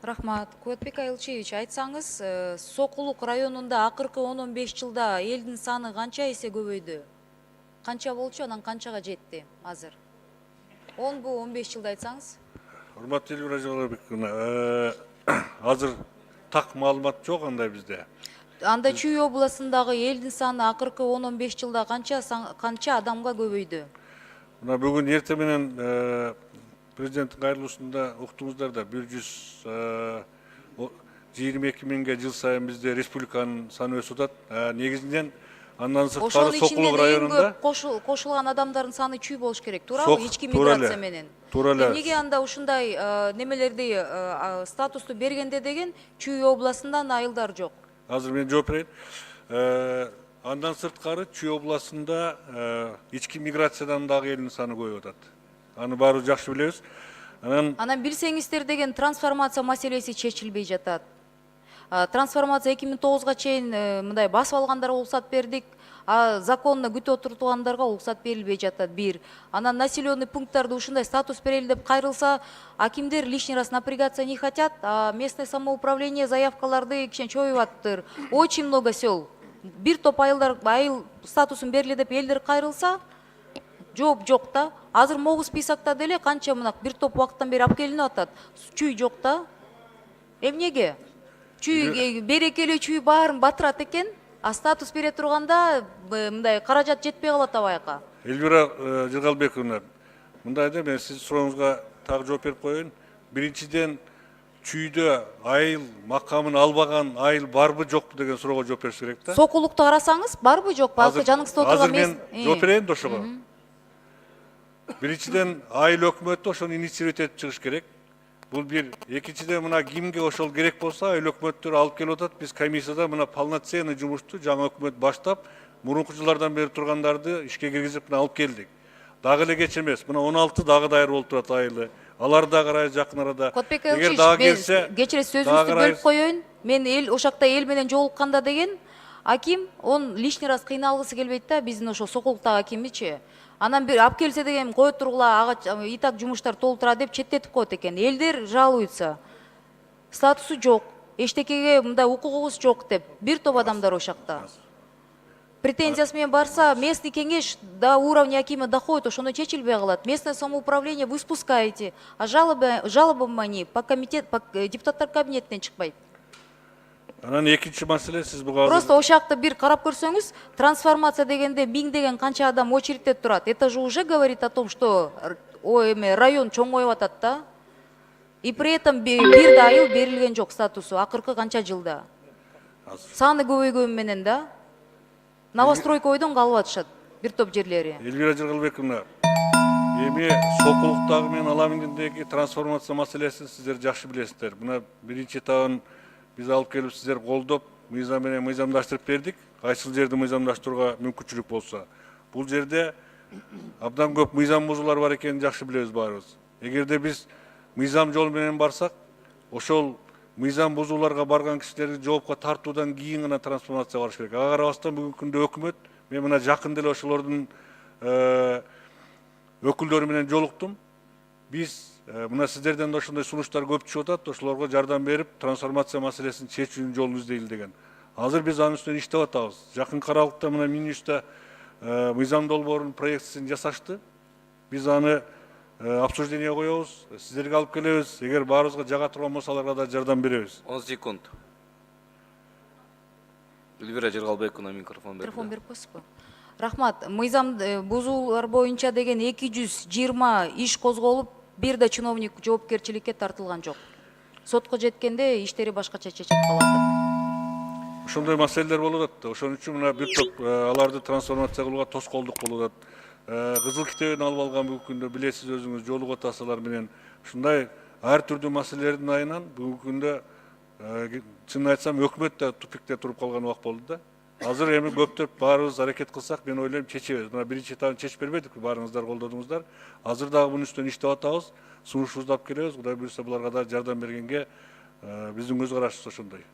Рахмат. Куатбек Айылчевич, айтсаңыз, Сокулук районунда акыркы 10-15 жылда элдин саны канча эсе көбөйдү? Канча болчу, анан канчага жетти азыр? 10-15 жылда айтсаңыз? Урматтуу Элвира Жогорбековна, азыр так маалымат жок андай бизде. Анда Чүй областындагы элдин саны акыркы 10-15 жылда канча адамга көбөйдү? Мына бүгүн эртең менен президенттин кайрылуусунда уктуңуздар да 122 миңге жыл сайын бизде республиканын саны өсүп атат. Негизинен андан сырткары Ошонун Сокулук ичинен эң районунда көп кошулган адамдардын саны Чүй болуш керек, туурабы? Ички туура миграция эле. менен. Туура эле. Эмнеге анда ушундай немелерди статусту бергенде деген Чүй областынан айылдар жок? Азыр мен жооп берейин. Андан сырткары Чүй областында ички миграциядан дагы элдин саны көбөйүп атат. Аны баарыбыз жакшы билебиз. Анан билсеңиздер деген трансформация маселеси чечилбей жатат. Трансформация 2009-га чейин мындай басып алгандарга уруксат бердик, законно күтүп отургандарга уруксат берилбей жатат бир. Анан населенный пункттарды ушундай статус берели деп кайрылса, акимдер лишний раз напрягаться не хотят, а местное самоуправление заявкаларды кичине чоюп атыптыр. Очень много сел. Бир топ айыл статусун берели деп элдер кайрылса, жооп жок да. Азыр могу списокто деле канча мына бир топ убакыттан бери алып келинип атат. Чүй жок да. Эмнеге? Чүй берекелүү чүй баарын батырат экен, а статус бере турганда мындай каражат жетпей калат абайка. Элвира Жыргалбековна, мындай да мен сиздин сурооңузга так жооп берип коеюн. Биринчиден Чүйдө айыл макамын албаган айыл барбы жокпу деген суроого жооп бериш керек да. Сокулукта карасаңыз барбы жокпу? Жаныңызда отурган Азыр мен жооп берейин да ошого. Биринчиден айыл өкмөтү ошону инициировать этип чыгыш керек. Бул бир. Экинчиден мына кимге ошол керек болсо айыл өкмөттөр алып келип атат. Биз комиссияда мына полноценный жумушту жаңы өкмөт баштап, мурунку жылдардан бери тургандарды ишке киргизип алып келдик. Дагы эле кеч эмес. Мына 16 дагы даяр болуп турат айылы. Алар да карайбыз жакын арада. Кутбек Айылчевич, мен кечире сөзүңүздү бөлүп коеюн. Мен ошакта эл менен жолукканда деген аким, он лишний раз кыйналгысы келбейт да, биздин ошо Сокулуктагы акимичи. Анан бир алып келсе деген кое тургула, ага и так жумуштар толтура деп четтетип коет экен. Элдер жалуются. Статусу жок, эчтекеге мындай укугубуз жок деп бир топ адамдар ошакта. Претензиясы менен барса, местный кеңеш до уровня акима доходит, ошондо чечилбей калат. Местное самоуправление вы спускаете, а жалобам они по депутаттар кабинетинен чыкпайт. Анан экинчи маселе сиз буга Просто ошакта бир карап көрсөңүз, трансформация дегенде миңдеген канча адам очередьте турат. Это же уже говорит о том, что район чоңоюп атат да. И при этом бир да айыл берилген жок статусу акыркы канча жылда. Саны көбөйгөнү менен да. Новостройка ойдон калып атышат бир топ жерлери. Элвира Жыргалбековна, эми Сокулуктагы менен Аламиндеги трансформация маселесин сиздер жакшы билесиздер. Мына биринчи этабын биз алып келип сиздер колдоп, мыйзам менен мыйзамдаштырып бердик. Кайсыл жерди мыйзамдаштырууга мүмкүнчүлүк болсо. Бул жерде абдан көп мыйзам бузуулар бар экенин жакшы билебиз баарыбыз. Эгерде биз мыйзам жол менен барсак, ошол мыйзам бузууларга барган кишилерди жоопко тартуудан кийин гана трансформация барыш керек. Ага карабастан бүгүнкү күндө өкмөт, мен мына жакын деле ошолордун өкүлдөрү менен жолуктум. Биз мына сиздерден да ошондой сунуштар көп түшүп атат, ошолорго жардам берип, трансформация маселесин чечүүнүн жолун издейли деген. Азыр биз анын үстүнөн иштеп атабыз. Жакын аралыкта мына Минюста мыйзам долбоорунун проектисин жасашты. Биз аны обсуждение коебуз, сиздерге алып келебиз. Эгер баарыбызга жага турган болсо аларга да жардам беребиз. 10 секунд. Элвира Жыргалбековна микрофон берди. Микрофон берип койсузбу? Рахмат. Мыйзам бузуулар боюнча деген 220 иш козголуп, бир да чиновник жоопкерчиликке тартылган жок. Сотко жеткенде иштери башкача чечилип калып атат. Ошондой маселелер болуп атат. Ошон үчүн мына бир топ аларды трансформация кылууга тоскоолдук болуп атат. Кызыл китебин алып алган бүгүнкү күндө билесиз өзүңүз жолугуп атасыз алар менен. Ушундай ар түрдүү маселелердин айынан бүгүнкү күндө чынын айтсам өкмөт да тупикте туруп калган убак болду да. Азыр эми көптөп баарыбыз аракет кылсак, мен ойлойм чечебиз. Мына биринчи этабын чечип бербедикпи, баарыңыздар колдодуңуздар. Азыр дагы бунун үстүнөн иштеп атабыз. Сунушубузду алып келебиз. Кудай буюрса буларга да жардам бергенге биздин көз карашыбыз ошондой.